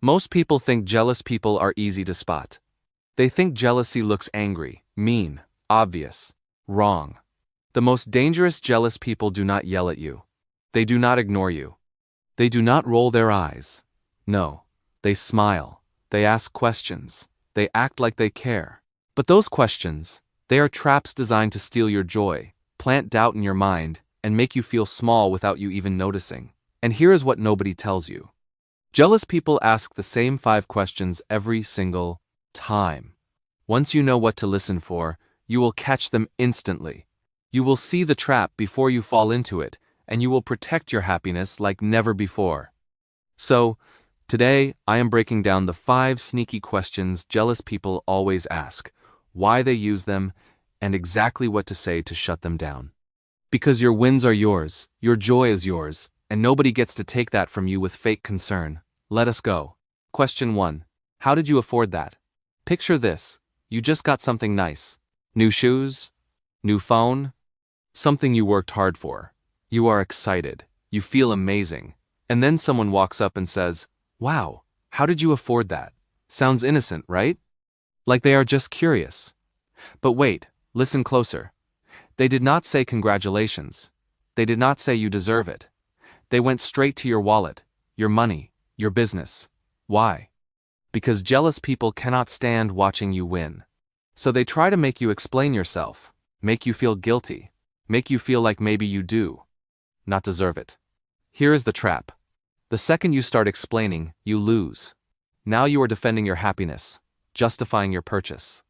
Most people think jealous people are easy to spot. They think jealousy looks angry, mean, obvious, wrong. The most dangerous jealous people do not yell at you. They do not ignore you. They do not roll their eyes. No, they smile. They ask questions. They act like they care. But those questions, they are traps designed to steal your joy, plant doubt in your mind, and make you feel small without you even noticing. And here is what nobody tells you. Jealous people ask the same 5 questions every single time. Once you know what to listen for, you will catch them instantly. You will see the trap before you fall into it, and you will protect your happiness like never before. So, today I am breaking down the 5 sneaky questions jealous people always ask, why they use them, and exactly what to say to shut them down. Because your wins are yours, your joy is yours, and nobody gets to take that from you with fake concern. Let us go. Question 1. How did you afford that? Picture this. You just got something nice. New shoes? New phone? Something you worked hard for. You are excited. You feel amazing. And then someone walks up and says, "Wow, how did you afford that?" Sounds innocent, right? Like they are just curious. But wait, listen closer. They did not say congratulations. They did not say you deserve it. They went straight to your wallet, your money, your business. Why? Because jealous people cannot stand watching you win. So they try to make you explain yourself, make you feel guilty, make you feel like maybe you do not deserve it. Here is the trap. The second you start explaining, you lose. Now you are defending your happiness, justifying your purchase.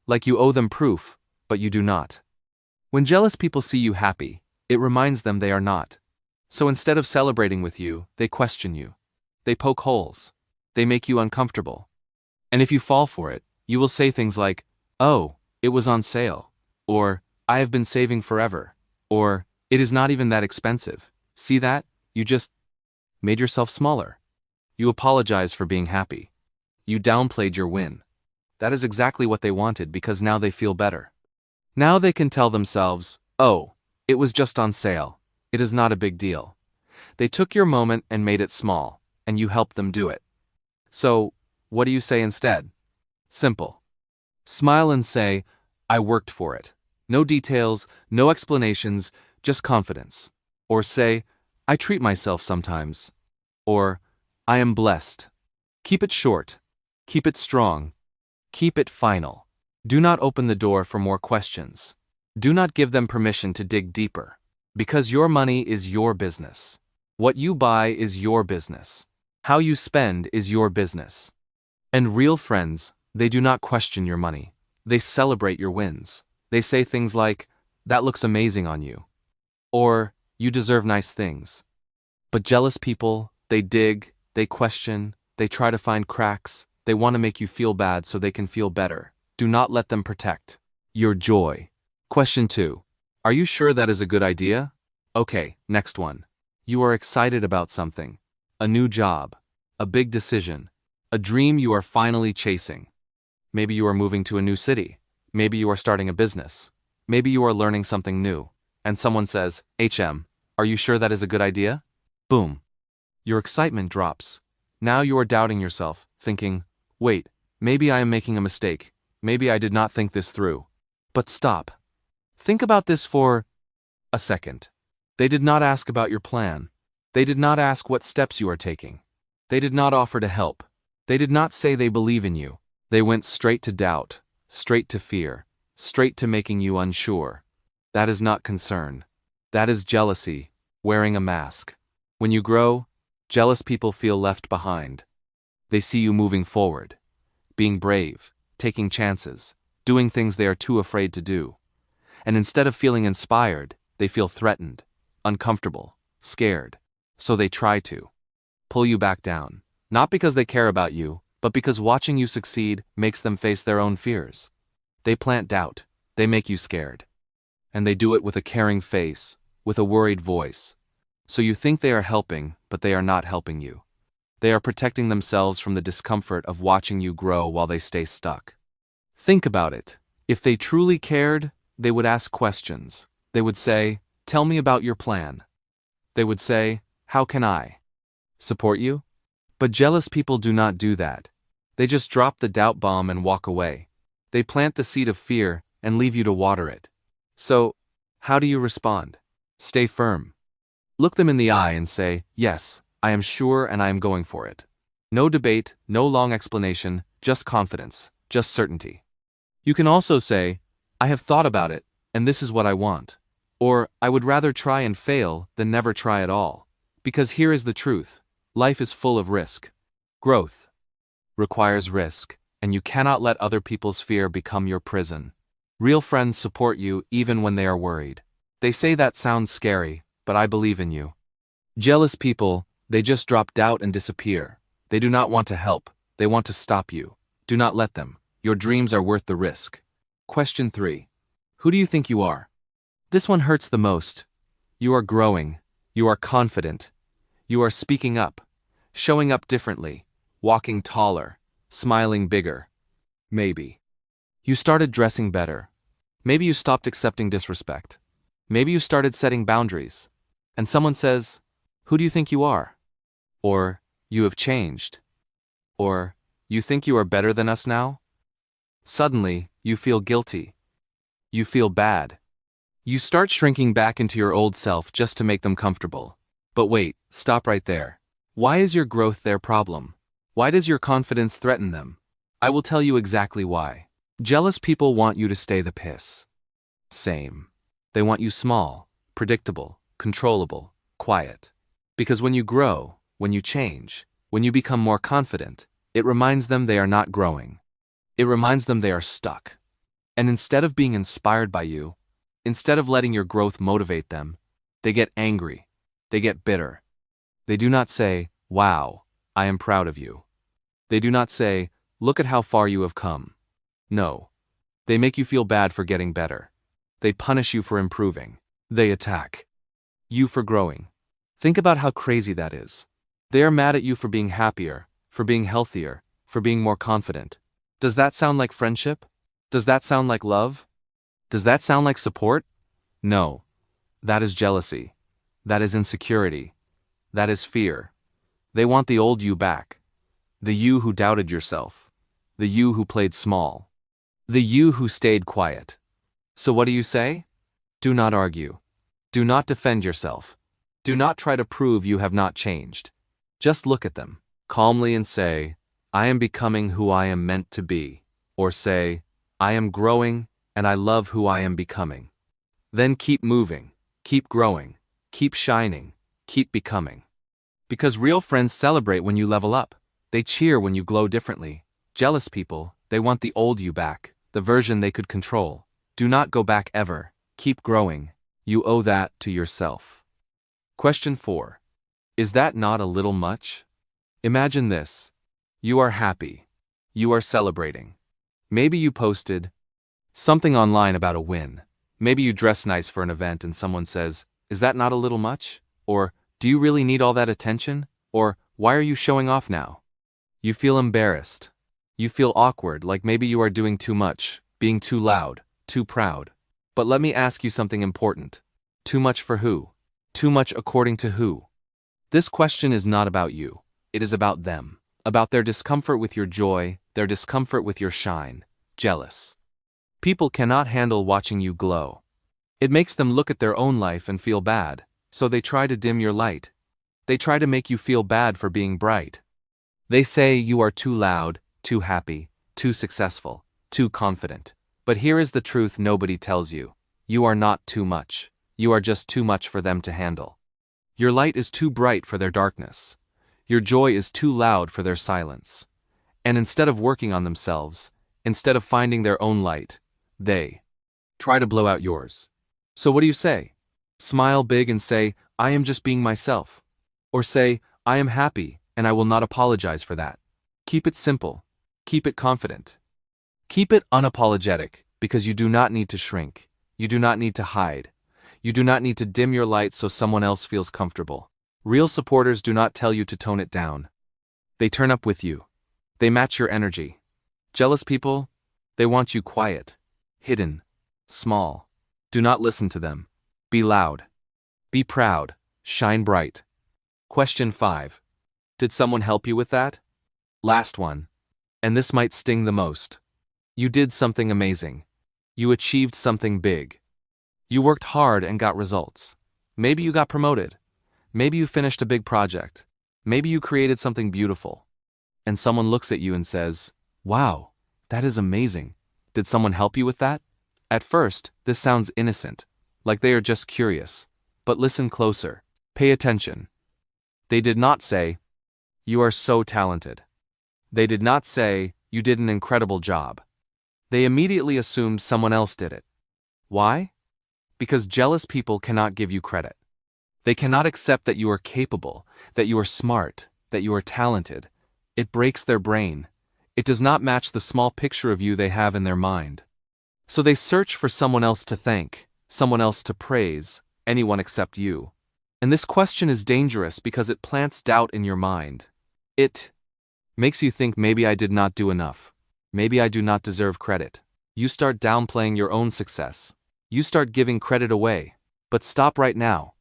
Like you owe them proof, but you do not. When jealous people see you happy, it reminds them they are not. So instead of celebrating with you, they question you. They poke holes. They make you uncomfortable. And if you fall for it, you will say things like, "Oh, it was on sale," or "I have been saving forever," or "It is not even that expensive. See that? You just made yourself smaller." You apologize for being happy. You downplayed your win. That is exactly what they wanted because now they feel better. Now they can tell themselves, "Oh, it was just on sale. It is not a big deal." They took your moment and made it small, and you helped them do it. So, what do you say instead? Simple. Smile and say, "I worked for it." No details, no explanations, just confidence. Or say, "I treat myself sometimes." Or, "I am blessed." Keep it short. Keep it strong. Keep it final. Do not open the door for more questions. Do not give them permission to dig deeper. Because your money is your business. What you buy is your business. How you spend is your business. And real friends, they do not question your money. They celebrate your wins. They say things like, "That looks amazing on you." Or, "You deserve nice things." But jealous people, they dig, they question, they try to find cracks, they want to make you feel bad so they can feel better. Do not let them protect your joy. Question 2. Are you sure that is a good idea? Okay, next one. You are excited about something. A new job. A big decision. A dream you are finally chasing. Maybe you are moving to a new city. Maybe you are starting a business. Maybe you are learning something new. And someone says, are you sure that is a good idea?" Boom. Your excitement drops. Now you are doubting yourself, thinking, "Wait, maybe I am making a mistake. Maybe I did not think this through." But stop. Think about this for a second. They did not ask about your plan. They did not ask what steps you are taking. They did not offer to help. They did not say they believe in you. They went straight to doubt, straight to fear, straight to making you unsure. That is not concern. That is jealousy, wearing a mask. When you grow, jealous people feel left behind. They see you moving forward, being brave, taking chances, doing things they are too afraid to do. And instead of feeling inspired, they feel threatened, uncomfortable, scared. So they try to pull you back down. Not because they care about you, but because watching you succeed makes them face their own fears. They plant doubt. They make you scared. And they do it with a caring face, with a worried voice. So you think they are helping, but they are not helping you. They are protecting themselves from the discomfort of watching you grow while they stay stuck. Think about it. If they truly cared, they would ask questions. They would say, "Tell me about your plan." They would say, "How can I support you?" But jealous people do not do that. They just drop the doubt bomb and walk away. They plant the seed of fear and leave you to water it. So, how do you respond? Stay firm. Look them in the eye and say, yes, I am sure and I am going for it. No debate, no long explanation, just confidence, just certainty. You can also say, I have thought about it, and this is what I want. Or, I would rather try and fail than never try at all. Because here is the truth. Life is full of risk. Growth requires risk, and you cannot let other people's fear become your prison. Real friends support you even when they are worried. They say that sounds scary, but I believe in you. Jealous people, they just drop doubt and disappear. They do not want to help. They want to stop you. Do not let them. Your dreams are worth the risk. Question 3. Who do you think you are? This one hurts the most. You are growing. You are confident. You are speaking up. Showing up differently. Walking taller. Smiling bigger. Maybe. You started dressing better. Maybe you stopped accepting disrespect. Maybe you started setting boundaries. And someone says, who do you think you are? Or, you have changed. Or, you think you are better than us now? Suddenly, you feel guilty. You feel bad. You start shrinking back into your old self just to make them comfortable. But wait, stop right there. Why is your growth their problem? Why does your confidence threaten them? I will tell you exactly why. Jealous people want you to stay the piss. Same. They want you small, predictable, controllable, quiet. Because when you grow, when you change, when you become more confident, it reminds them they are not growing. It reminds them they are stuck. And instead of being inspired by you, instead of letting your growth motivate them, they get angry. They get bitter. They do not say, wow, I am proud of you. They do not say, look at how far you have come. No. They make you feel bad for getting better. They punish you for improving. They attack you for growing. Think about how crazy that is. They are mad at you for being happier, for being healthier, for being more confident. Does that sound like friendship? Does that sound like love? Does that sound like support? No. That is jealousy. That is insecurity. That is fear. They want the old you back. The you who doubted yourself. The you who played small. The you who stayed quiet. So what do you say? Do not argue. Do not defend yourself. Do not try to prove you have not changed. Just look at them calmly and say, I am becoming who I am meant to be. Or say, I am growing and I love who I am becoming. Then keep moving, keep growing, keep shining, keep becoming. Because real friends celebrate when you level up. They cheer when you glow differently. Jealous people, they want the old you back, the version they could control. Do not go back ever. Keep growing. You owe that to yourself. Question 4. Is that not a little much? Imagine this. You are happy. You are celebrating. Maybe you posted something online about a win. Maybe you dress nice for an event and someone says, is that not a little much? Or, do you really need all that attention? Or, why are you showing off now? You feel embarrassed. You feel awkward, like maybe you are doing too much, being too loud, too proud. But let me ask you something important. Too much for who? Too much according to who? This question is not about you. It is about them. About their discomfort with your joy, their discomfort with your shine. Jealous people cannot handle watching you glow. It makes them look at their own life and feel bad, so they try to dim your light. They try to make you feel bad for being bright. They say you are too loud, too happy, too successful, too confident. But here is the truth nobody tells you. You are not too much. You are just too much for them to handle. Your light is too bright for their darkness. Your joy is too loud for their silence. And instead of working on themselves, instead of finding their own light, they try to blow out yours. So what do you say? Smile big and say, I am just being myself. Or say, I am happy, and I will not apologize for that. Keep it simple. Keep it confident. Keep it unapologetic, because you do not need to shrink. You do not need to hide. You do not need to dim your light so someone else feels comfortable. Real supporters do not tell you to tone it down. They turn up with you. They match your energy. Jealous people, they want you quiet, hidden, small. Do not listen to them. Be loud. Be proud. Shine bright. Question 5. Did someone help you with that? Last one. And this might sting the most. You did something amazing. You achieved something big. You worked hard and got results. Maybe you got promoted. Maybe you finished a big project. Maybe you created something beautiful. And someone looks at you and says, "Wow, that is amazing. Did someone help you with that?" At first, this sounds innocent, like they are just curious. But listen closer. Pay attention. They did not say, "You are so talented." They did not say, "You did an incredible job." They immediately assumed someone else did it. Why? Because jealous people cannot give you credit. They cannot accept that you are capable, that you are smart, that you are talented. It breaks their brain. It does not match the small picture of you they have in their mind. So they search for someone else to thank, someone else to praise, anyone except you. And this question is dangerous because it plants doubt in your mind. It makes you think, maybe I did not do enough. Maybe I do not deserve credit. You start downplaying your own success. You start giving credit away. But stop right now.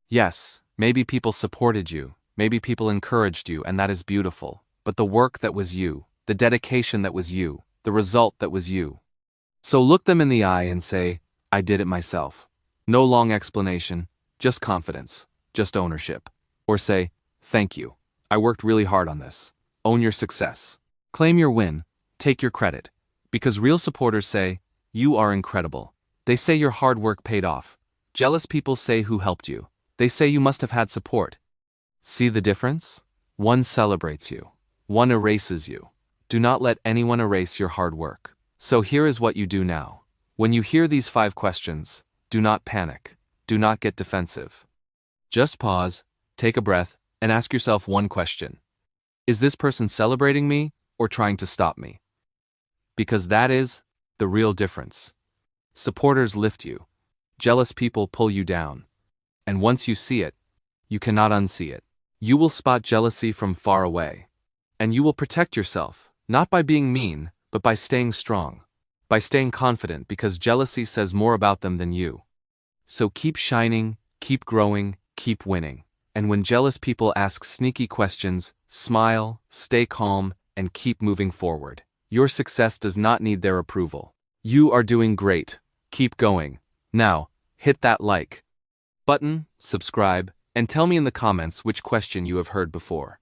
Yes, maybe people supported you, maybe people encouraged you, and that is beautiful. But the work that was you, the dedication that was you, the result that was you. So look them in the eye and say, "I did it myself." No long explanation, just confidence, just ownership. Or say, "Thank you. I worked really hard on this." Own your success. Claim your win. Take your credit. Because real supporters say, "You are incredible." They say your hard work paid off. Jealous people say, "Who helped you?" They say you must have had support. See the difference? One celebrates you. One erases you. Do not let anyone erase your hard work. So here is what you do now. When you hear these 5 questions, do not panic. Do not get defensive. Just pause, take a breath, and ask yourself one question. Is this person celebrating me or trying to stop me? Because that is the real difference. Supporters lift you. Jealous people pull you down. And once you see it, you cannot unsee it. You will spot jealousy from far away. And you will protect yourself, not by being mean, but by staying strong. By staying confident, because jealousy says more about them than you. So keep shining, keep growing, keep winning. And when jealous people ask sneaky questions, smile, stay calm, and keep moving forward. Your success does not need their approval. You are doing great. Keep going. Now, hit that like button, subscribe, and tell me in the comments which question you have heard before.